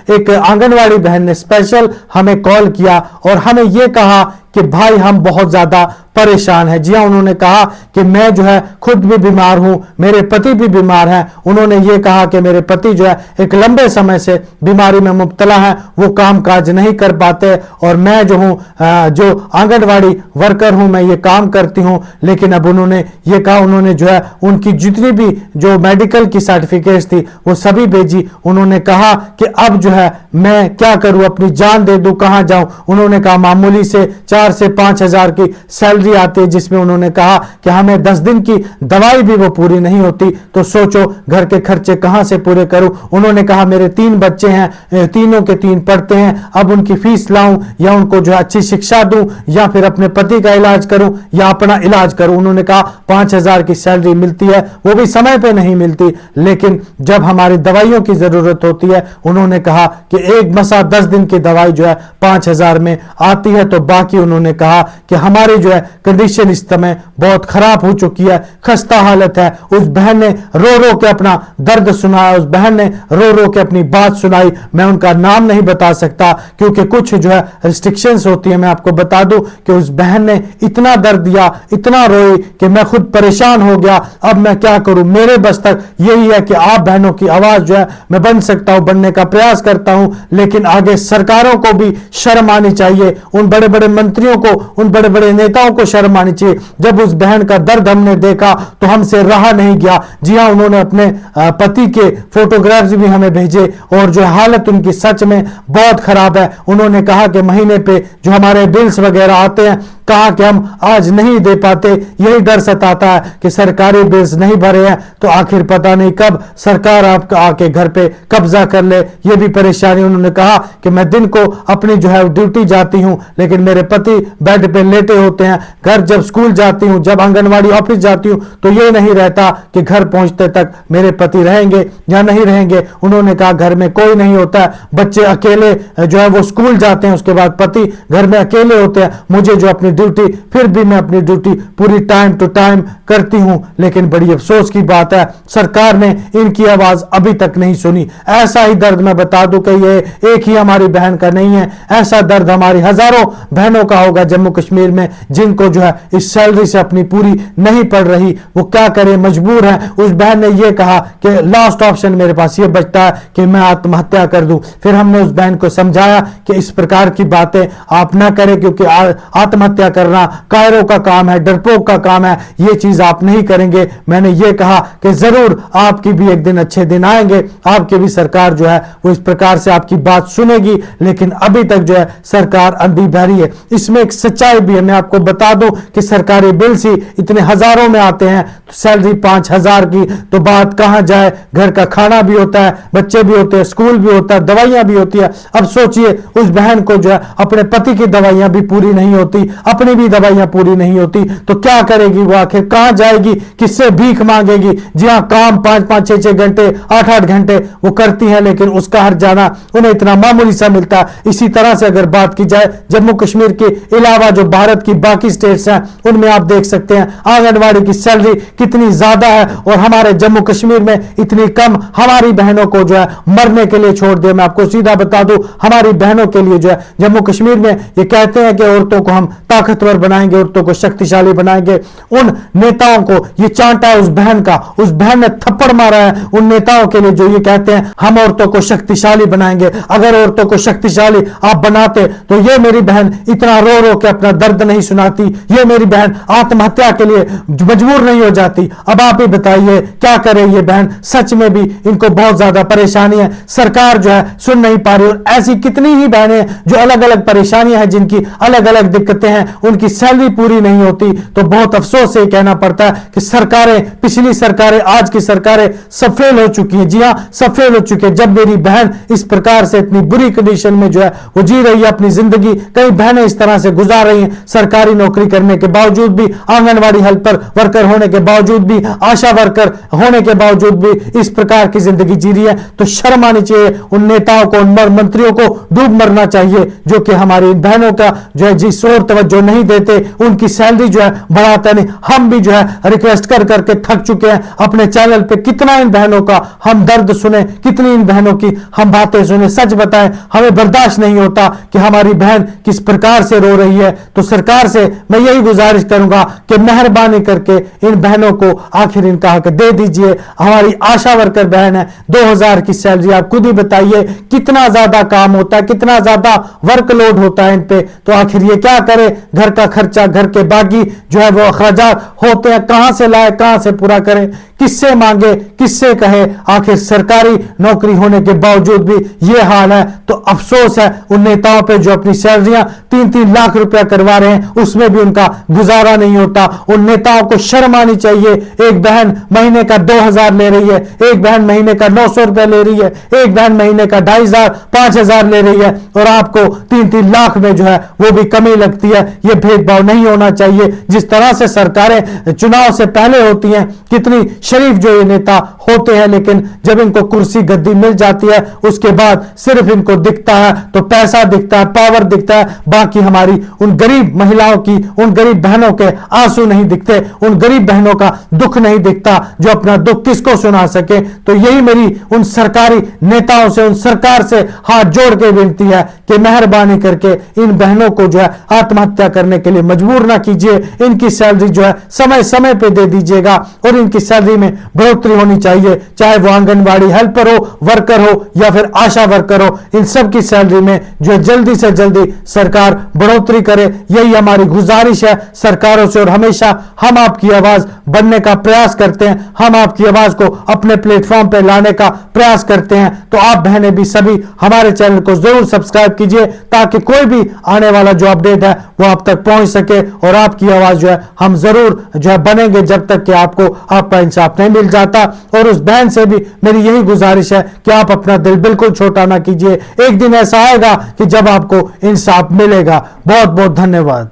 एक आंगनवाड़ी बहन ने स्पेशल हमें कॉल किया और हमें यह कहा कि भाई हम बहुत ज्यादा परेशान है। जी हाँ, उन्होंने कहा कि मैं जो है खुद भी बीमार हूं, मेरे पति भी बीमार हैं। उन्होंने ये कहा कि मेरे पति जो है एक लंबे समय से बीमारी में मुब्तला है, वो काम काज नहीं कर पाते और मैं जो हूं जो आंगनवाड़ी वर्कर हूं, मैं ये काम करती हूं। लेकिन अब उन्होंने ये कहा, उन्होंने जो है उनकी जितनी भी जो मेडिकल की सर्टिफिकेट्स थी वो सभी भेजी। उन्होंने कहा कि अब जो है मैं क्या करूं, अपनी जान दे दूं, कहां जाऊं। उन्होंने कहा मामूली से 4 से 5 हजार की सैलरी आती है, जिसमें उन्होंने कहा कि हमें 10 दिन की दवाई भी वो पूरी नहीं होती, तो सोचो घर के खर्चे कहां से पूरे करूं। उन्होंने कहा मेरे 3 बच्चे हैं, तीनों के 3 पढ़ते हैं, अब उनकी फीस लाऊं या उनको जो अच्छी शिक्षा दूं या फिर अपने पति का इलाज करूं या अपना इलाज करूं। उन्होंने कहा 5 हजार की सैलरी मिलती है, वो भी समय पे नहीं मिलती, लेकिन जब हमारी दवाइयों की जरूरत होती है, उन्होंने कहा कि एक मसा 10 दिन की दवाई जो है 5 हजार में आती है। तो बाकी उन्होंने कहा कि हमारी जो है कंडीशन इस समय बहुत खराब हो चुकी है, खस्ता हालत है। उस बहन ने रो रो के अपना दर्द सुनाया, उस बहन ने रो रो के अपनी बात सुनाई। मैं उनका नाम नहीं बता सकता क्योंकि कुछ जो है रिस्ट्रिक्शंस होती है। मैं आपको बता दूं कि उस बहन ने इतना दर्द दिया, इतना रोई कि मैं खुद परेशान हो गया। अब मैं क्या करूं, मेरे बस तक यही है कि आप बहनों की आवाज जो है मैं बन सकता हूं, बनने का प्रयास करता हूं, लेकिन आगे सरकारों को भी शर्म आनी चाहिए, उन बड़े बड़े मंत्रियों को, उन बड़े बड़े नेताओं को शर्म आनी चाहिए। जब उस बहन का दर्द हमने देखा तो हमसे रहा नहीं गया। जी हां, उन्होंने अपने पति के फोटोग्राफ्स भी हमें भेजे और जो हालत उनकी सच में बहुत खराब है। उन्होंने कहा कि महीने पे जो हमारे बिल्स वगैरह आते हैं, कहा कि हम आज नहीं दे पाते, यही डर सताता है कि सरकारी बिल्स नहीं भरे हैं तो आखिर पता नहीं कब सरकार आपका आके घर पे कब्जा कर ले, ये भी परेशानी। उन्होंने कहा कि मैं दिन को अपनी जो है ड्यूटी जाती हूं, लेकिन मेरे पति बेड पे लेटे होते हैं। घर जब स्कूल जाती हूं, जब आंगनवाड़ी ऑफिस जाती हूं, तो ये नहीं रहता कि घर पहुंचते तक मेरे पति रहेंगे या नहीं रहेंगे। उन्होंने कहा घर में कोई नहीं होता है, बच्चे अकेले जो है वो स्कूल जाते हैं, उसके बाद पति घर में अकेले होते हैं। मुझे जो अपनी ड्यूटी, फिर भी मैं अपनी ड्यूटी पूरी टाइम टू टाइम करती हूं, लेकिन बड़ी अफसोस की बात है सरकार ने इनकी आवाज अभी तक नहीं सुनी। ऐसा ही दर्द मैं बता दूं कि ये एक ही हमारी बहन का नहीं है, ऐसा दर्द हमारी हजारों बहनों का होगा जम्मू कश्मीर में, जिनको जो है इस सैलरी से अपनी पूरी नहीं पड़ रही, वो क्या करें, मजबूर है। उस बहन ने यह कहा कि लास्ट ऑप्शन मेरे पास ये बचता है कि मैं आत्महत्या कर दूं। फिर हमने उस बहन को समझाया कि इस प्रकार की बातें आप ना करें, क्योंकि आत्महत्या करना कायरों का काम है, डरपोक का काम है, ये चीज आप नहीं करेंगे। मैंने ये कहा कि जरूर आपकी भी एक दिन अच्छे दिन आएंगे, आपकी भी सरकार जो है वो इस प्रकार से आपकी बात सुनेगी, लेकिन अभी तक जो है सरकार अंधी बहरी है। इसमें एक सच्चाई भी है, मैं आपको बता दूं कि सरकारी बिल्स ही इतने हजारों में आते हैं, तो सैलरी 5 हजार की, तो बात कहां जाए। घर का खाना भी होता है, बच्चे भी होते हैं, स्कूल भी होता है, दवाइयां भी होती है। अब सोचिए उस बहन को जो है अपने पति की दवाइयां भी पूरी नहीं होती, अपनी भी दवाइयां पूरी नहीं होती, तो क्या करेगी वो, आखिर कहां जाएगी, किससे भीख मांगेगी। जी हां, काम 5-5, 6-6 घंटे, 8-8 घंटे वो करती हैं, लेकिन उसका हर जाना उन्हें इतना मामूली सा मिलता है। इसी तरह से अगर बात की जाए जम्मू कश्मीर के अलावा जो भारत की बाकी स्टेट्स हैं, उनमें आप देख सकते हैं आंगनवाड़ी की सैलरी कितनी ज्यादा है और हमारे जम्मू कश्मीर में इतनी कम। हमारी बहनों को जो है मरने के लिए छोड़ दिया। मैं आपको सीधा बता दूं, हमारी बहनों के लिए जो है जम्मू कश्मीर में ये कहते हैं कि औरतों को हम ताकतवर बनाएंगे, औरतों को शक्तिशाली बनाएंगे। उन नेताओं को ये चांटा है उस बहन का, उस बहन ने थप्पड़ मारा है उन नेताओं के लिए जो ये कहते हैं हम औरतों को शक्तिशाली बनाएंगे। अगर औरतों को शक्तिशाली आप बनाते तो ये मेरी बहन इतना रो रो के अपना दर्द नहीं सुनाती, ये मेरी बहन आत्महत्या के लिए मजबूर नहीं हो जाती। अब आप ही बताइए क्या करे ये बहन, सच में भी इनको बहुत ज्यादा परेशानी है, सरकार जो है सुन नहीं पा रही। और ऐसी कितनी ही बहनें जो अलग अलग परेशानियां हैं, जिनकी अलग अलग दिक्कतें हैं, उनकी सैलरी पूरी नहीं होती, तो बहुत अफसोस से कहना पड़ता है कि सरकारें, पिछली सरकारें, आज की सरकारें सब फेल हो चुकी है। जी हां, सब फेल हो चुकी है। जब मेरी बहन इस प्रकार से इतनी बुरी कंडीशन में जो है वो जी रही है अपनी जिंदगी, कई बहनें इस तरह से गुजार रही हैं, सरकारी नौकरी करने के बावजूद भी, आंगनवाड़ी हेल्पर वर्कर होने के बावजूद भी, आशा वर्कर होने के बावजूद भी इस प्रकार की जिंदगी जी रही है, तो शर्म आनी चाहिए उन नेताओं को, उन मंत्रियों को डूब मरना चाहिए जो कि हमारी बहनों का जो है जी शोर तवज्जो नहीं देते, उनकी सैलरी जो है बढ़ाते नहीं। हम भी जो है रिक्वेस्ट कर करके थक चुके हैं अपने चैनल पे। कितना इन बहनों का हम दर्द सुने, कितनी इन बहनों की हम बातें सुने। सच बताएं, हमें बर्दाश्त नहीं होता कि हमारी बहन किस प्रकार से रो रही है। तो सरकार से मैं यही गुजारिश करूंगा कि मेहरबानी करके इन बहनों को आखिर इनका हक दे दीजिए। हमारी आशा वर्कर बहन है, 2000 की सैलरी, आप खुद ही बताइए कितना ज्यादा काम होता है, कितना ज्यादा वर्कलोड होता है इन पे। तो आखिर ये क्या करे, घर का खर्चा, घर के बाकी जो है वो अखराजात होते हैं, कहां से लाए, कहां से पूरा करें, किससे मांगे, किससे कहे। आखिर सरकारी नौकरी होने के बावजूद भी ये हाल है। तो अफसोस है उन नेताओं पे जो अपनी सैलरियां 3-3 लाख रुपया करवा रहे हैं, उसमें भी उनका गुजारा नहीं होता। उन नेताओं को शर्म आनी चाहिए। एक बहन महीने का 2000 ले रही है, एक बहन महीने का 900 रुपया ले रही है, एक बहन महीने का 2500-5000 ले रही है, और आपको 3-3 लाख में जो है वो भी कमी लगती है। ये भेदभाव नहीं होना चाहिए। जिस तरह से सरकारें चुनाव से पहले होती हैं, कितनी शरीफ जो ये नेता होते हैं, लेकिन जब इनको कुर्सी गद्दी मिल जाती है उसके बाद सिर्फ इनको दिखता है तो पैसा दिखता है, पावर दिखता है। बाकी हमारी उन गरीब महिलाओं की, उन गरीब बहनों के आंसू नहीं दिखते, उन गरीब बहनों का दुख नहीं दिखता जो अपना दुख किसको सुना सके। तो यही मेरी उन सरकारी नेताओं से, उन सरकार से हाथ जोड़ के विनती है कि मेहरबानी करके इन बहनों को जो है आत्महत्या करने के लिए मजबूर ना कीजिए। इनकी सैलरी जो है समय समय पे दे दीजिएगा, और इनकी सैलरी में बढ़ोतरी होनी चाहिए, चाहे वो आंगनबाड़ी हेल्पर हो, वर्कर हो या फिर आशा वर्कर हो। इन सब की सैलरी में जो है जल्दी से जल्दी सरकार बढ़ोतरी करे, यही हमारी गुजारिश है सरकारों से। और हमेशा हम आपकी आवाज बनने का प्रयास करते हैं, हम आपकी आवाज को अपने प्लेटफॉर्म पर लाने का प्रयास करते हैं। तो आप बहनें भी सभी हमारे चैनल को जरूर सब्सक्राइब कीजिए, ताकि कोई भी आने वाला जो अपडेट है वो आप तक पहुंच सके, और आपकी आवाज जो है हम जरूर जो है बनेंगे जब तक कि आपको आपका इंसाफ नहीं मिल जाता। और उस बहन से भी मेरी यही गुजारिश है कि आप अपना दिल बिल्कुल छोटा ना कीजिए। एक दिन ऐसा आएगा कि जब आपको इंसाफ मिलेगा। बहुत बहुत धन्यवाद।